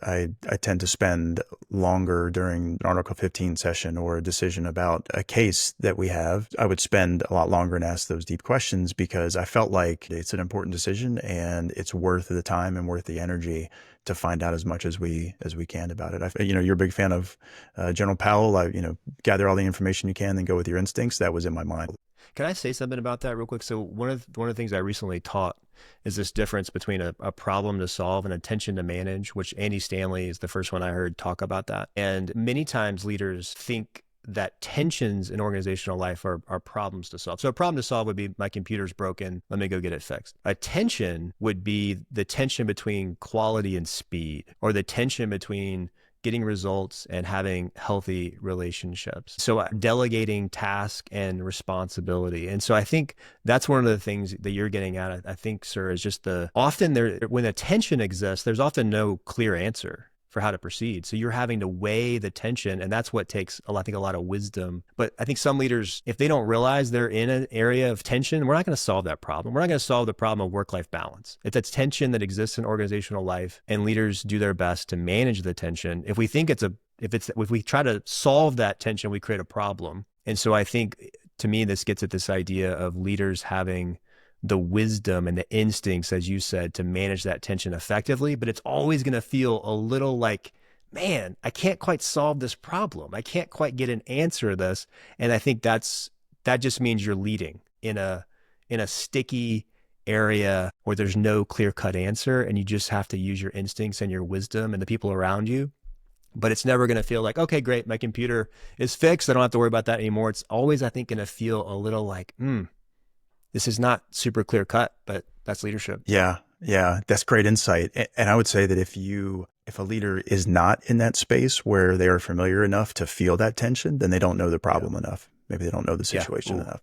I tend to spend longer during an Article 15 session or a decision about a case that we have. I would spend a lot longer and ask those deep questions because I felt like it's an important decision and it's worth the time and worth the energy to find out as much as we can about it. You're a big fan of General Powell. Gather all the information you can, then go with your instincts. That was in my mind. Can I say something about that real quick? So one of the things I recently taught is this difference between a problem to solve and a tension to manage, which Andy Stanley is the first one I heard talk about that. And many times leaders think that tensions in organizational life are problems to solve. So a problem to solve would be my computer's broken, let me go get it fixed. A tension would be the tension between quality and speed, or the tension between getting results and having healthy relationships. So delegating task and responsibility. And so I think that's one of the things that you're getting at, I think, sir, is just when a tension exists, there's often no clear answer for how to proceed. So you're having to weigh the tension, and that's what takes, I think, a lot of wisdom. But I think some leaders, if they don't realize they're in an area of tension, we're not going to solve that problem. We're not going to solve the problem of work-life balance. It's a tension that exists in organizational life, and leaders do their best to manage the tension. If we try to solve that tension, we create a problem. And so I think, to me, this gets at this idea of leaders having the wisdom and the instincts, as you said, to manage that tension effectively. But it's always going to feel a little like, man, I can't quite solve this problem. I can't quite get an answer to this. And I think that just means you're leading in a sticky area where there's no clear-cut answer, and you just have to use your instincts and your wisdom and the people around you. But it's never going to feel like, okay, great, my computer is fixed, I don't have to worry about that anymore. It's always, I think, going to feel a little like, this is not super clear cut, but that's leadership. Yeah. That's great insight. And I would say that if a leader is not in that space where they are familiar enough to feel that tension, then they don't know the problem enough. Maybe they don't know the situation enough.